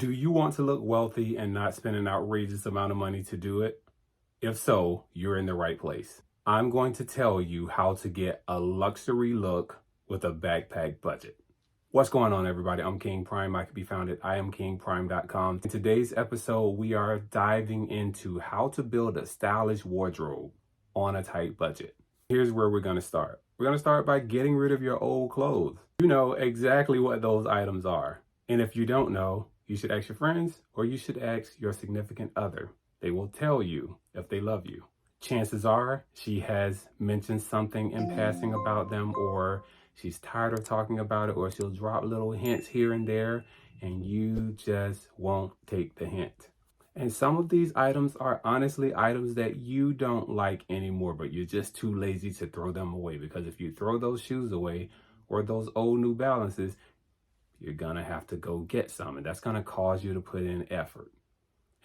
Do you want to look wealthy and not spend an outrageous amount of money to do it? If so, you're in the right place. I'm going to tell you how to get a luxury look with a backpack budget. What's going on, everybody? I'm King Prime. I can be found at iamkingprime.com. In today's episode, we are diving into how to build a stylish wardrobe on a tight budget. Here's where we're going to start. We're going to start by getting rid of your old clothes. You know exactly what those items are. And if you don't know, you should ask your friends or you should ask your significant other. They will tell you if they love you. Chances are she has mentioned something in passing about them, or she's tired of talking about it, or she'll drop little hints here and there and you just won't take the hint. And some of these items are honestly items that you don't like anymore, but you're just too lazy to throw them away, because if you throw those shoes away or those old New Balances, you're gonna have to go get some, and that's gonna cause you to put in effort.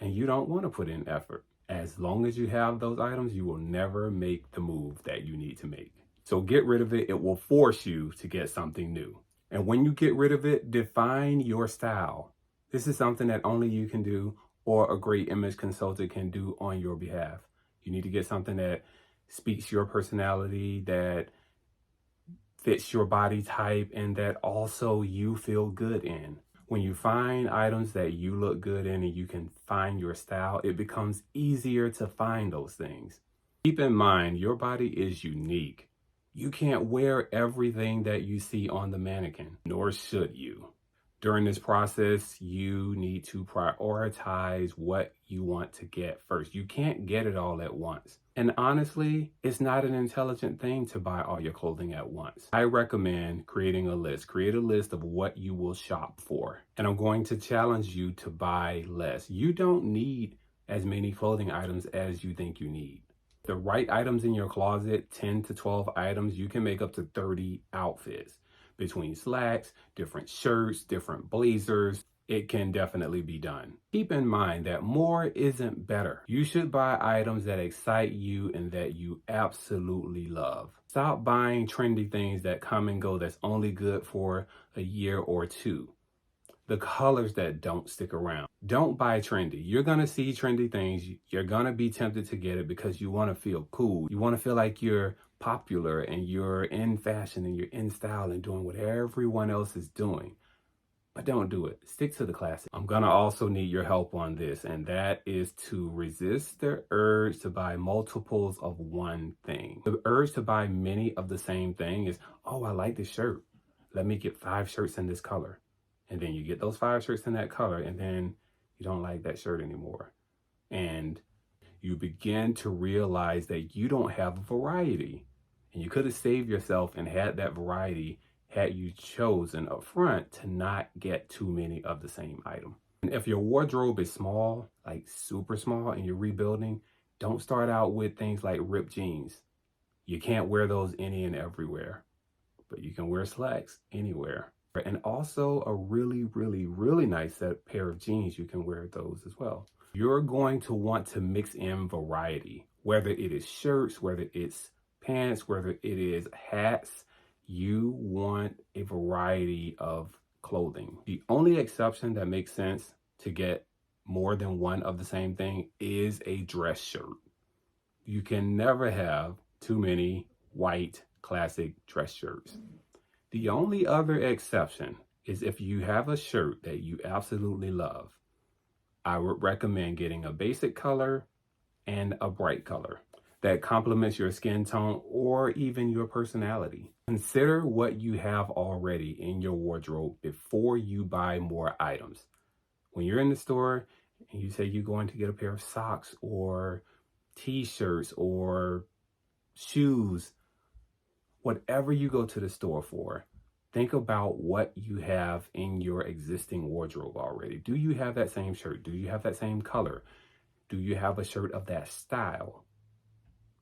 And you don't want to put in effort. As long as you have those items, you will never make the move that you need to make. So get rid of it. It will force you to get something new. And when you get rid of it, define your style. This is something that only you can do, or a great image consultant can do on your behalf. You need to get something that speaks your personality, that fits your body type, and that also you feel good in. When you find items that you look good in and you can find your style, it becomes easier to find those things. Keep in mind, your body is unique. You can't wear everything that you see on the mannequin, nor should you. During this process, you need to prioritize what you want to get first. You can't get it all at once. And honestly, it's not an intelligent thing to buy all your clothing at once. I recommend creating a list. Create a list of what you will shop for. And I'm going to challenge you to buy less. You don't need as many clothing items as you think you need. The right items in your closet, 10 to 12 items, you can make up to 30 outfits. Between slacks, different shirts, different blazers, it can definitely be done. Keep in mind that more isn't better. You should buy items that excite you and that you absolutely love. Stop buying trendy things that come and go, that's only good for a year or two. The colors that don't stick around. Don't buy trendy. You're gonna see trendy things. You're gonna be tempted to get it because you wanna feel cool. You wanna feel like you're popular and you're in fashion and you're in style and doing what everyone else is doing. But don't do it. Stick to the classic. I'm gonna also need your help on this, and that is to resist the urge to buy multiples of one thing. The urge to buy many of the same thing is, oh, I like this shirt. Let me get 5 shirts in this color. And then you get those 5 shirts in that color, and then you don't like that shirt anymore. And you begin to realize that you don't have a variety. And you could have saved yourself and had that variety had you chosen up front to not get too many of the same item. And if your wardrobe is small, like super small, and you're rebuilding, don't start out with things like ripped jeans. You can't wear those any and everywhere, but you can wear slacks anywhere. And also a really, really, really nice pair of jeans, you can wear those as well. You're going to want to mix in variety, whether it is shirts, whether it's pants, whether it is hats. You want a variety of clothing. The only exception that makes sense to get more than one of the same thing is a dress shirt. You can never have too many white classic dress shirts. The only other exception is if you have a shirt that you absolutely love. I would recommend getting a basic color and a bright color that complements your skin tone or even your personality. Consider what you have already in your wardrobe before you buy more items. When you're in the store and you say you're going to get a pair of socks or t-shirts or shoes, whatever you go to the store for, think about what you have in your existing wardrobe already. Do you have that same shirt? Do you have that same color? Do you have a shirt of that style?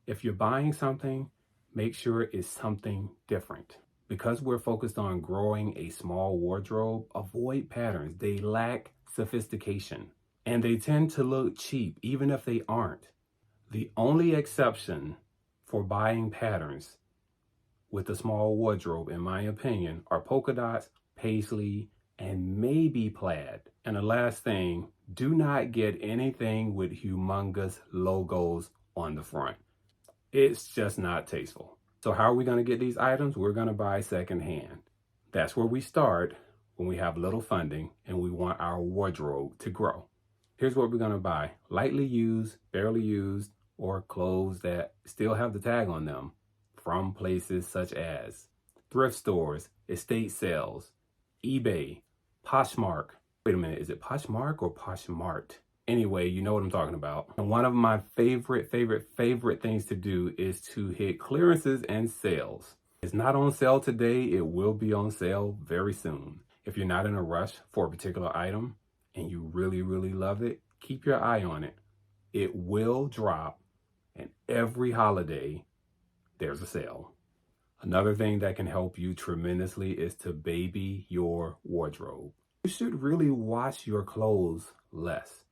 If you're buying something, make sure it's something different. Because we're focused on growing a small wardrobe, avoid patterns. They lack sophistication and they tend to look cheap, even if they aren't. The only exception for buying patterns with a small wardrobe, in my opinion, are polka dots, paisley, and maybe plaid. And the last thing, do not get anything with humongous logos on the front. It's just not tasteful. So how are we going to get these items? We're going to buy secondhand. That's where we start when we have little funding and we want our wardrobe to grow. Here's what we're going to buy: lightly used, barely used, or clothes that still have the tag on them from places such as thrift stores, estate sales, eBay, Poshmark. Wait a minute, is it Poshmark or Poshmart? Anyway, you know what I'm talking about. And one of my favorite things to do is to hit clearances and sales. It's not on sale today. It will be on sale very soon. If you're not in a rush for a particular item and you really love it, keep your eye on it. It will drop, and every holiday there's a sale. Another thing that can help you tremendously is to baby your wardrobe. You should really wash your clothes less.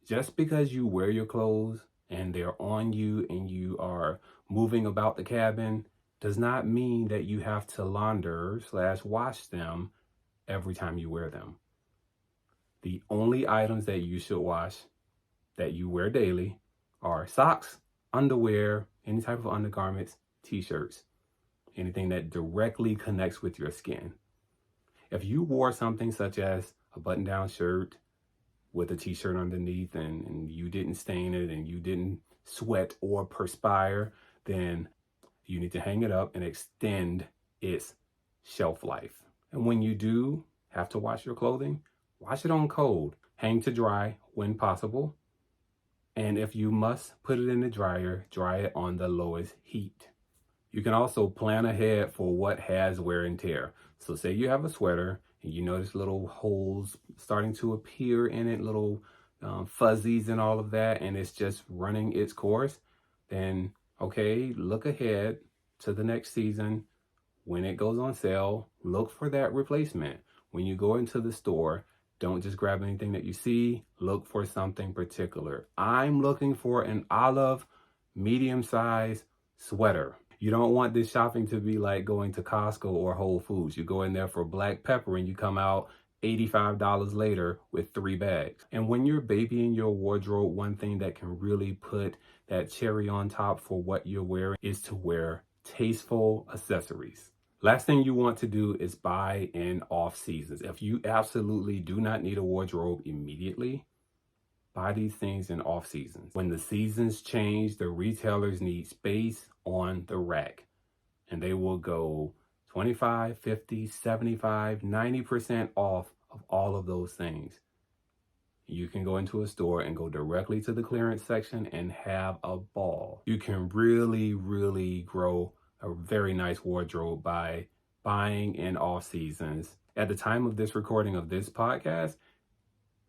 Just because you wear your clothes and they're on you and you are moving about the cabin does not mean that you have to launder/wash them every time you wear them. The only items that you should wash that you wear daily are socks, underwear, any type of undergarments, t-shirts, anything that directly connects with your skin. If you wore something such as a button-down shirt with a t-shirt underneath and you didn't stain it and you didn't sweat or perspire, then you need to hang it up and extend its shelf life. And when you do have to wash your clothing, wash it on cold. Hang to dry when possible. And if you must put it in the dryer, dry it on the lowest heat. You can also plan ahead for what has wear and tear. So say you have a sweater and you notice little holes starting to appear in it, little fuzzies and all of that, and it's just running its course, then okay, look ahead to the next season. When it goes on sale, look for that replacement. When you go into the store, don't just grab anything that you see. Look for something particular. I'm looking for an olive medium-sized sweater. You don't want this shopping to be like going to Costco or Whole Foods. You go in there for black pepper and you come out $85 later with 3 bags. And when you're babying your wardrobe, one thing that can really put that cherry on top for what you're wearing is to wear tasteful accessories. Last thing you want to do is buy in off seasons. If you absolutely do not need a wardrobe immediately, buy these things in off seasons. When the seasons change, the retailers need space on the rack, and they will go 25, 50, 75, 90% off of all of those things. You can go into a store and go directly to the clearance section and have a ball. You can really grow a very nice wardrobe by buying in off seasons. At the time of this recording of this podcast,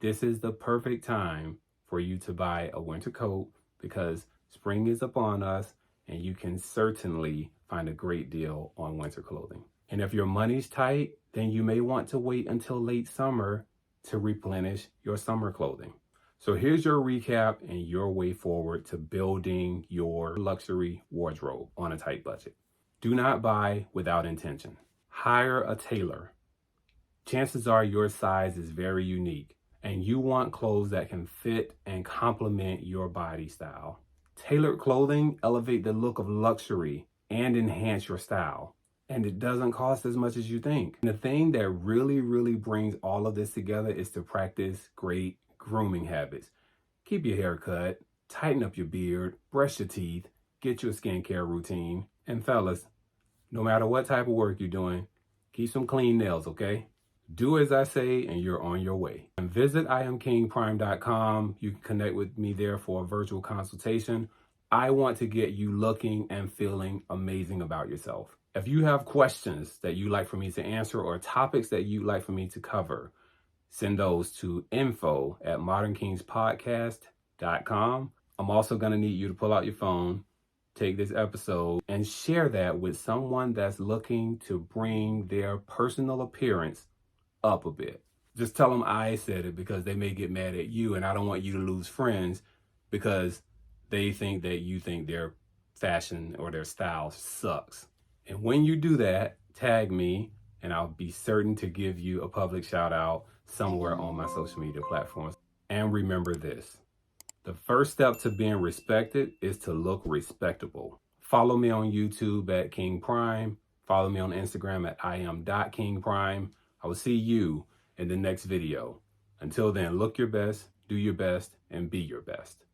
this is the perfect time for you to buy a winter coat because spring is upon us and you can certainly find a great deal on winter clothing. And if your money's tight, then you may want to wait until late summer to replenish your summer clothing. So here's your recap and your way forward to building your luxury wardrobe on a tight budget. Do not buy without intention. Hire a tailor. Chances are your size is very unique and you want clothes that can fit and complement your body style. Tailored clothing elevate the look of luxury and enhance your style. And it doesn't cost as much as you think. And the thing that really brings all of this together is to practice great grooming habits. Keep your hair cut, tighten up your beard, brush your teeth, get your skincare routine. And fellas, no matter what type of work you're doing, keep some clean nails, okay? Do as I say and you're on your way. And visit IamKingPrime.com. You can connect with me there for a virtual consultation. I want to get you looking and feeling amazing about yourself. If you have questions that you'd like for me to answer or topics that you'd like for me to cover, send those to info@modernKingsPodcast.com. I'm also going to need you to pull out your phone, take this episode, and share that with someone that's looking to bring their personal appearance up a bit. Just tell them I said it because they may get mad at you, and I don't want you to lose friends because they think that you think their fashion or their style sucks. And when you do that, tag me and I'll be certain to give you a public shout out somewhere on my social media platforms. And remember this, the first step to being respected is to look respectable. Follow me on YouTube at King Prime. Follow me on Instagram at iam.kingprime. I will see you in the next video. Until then, look your best, do your best, and be your best.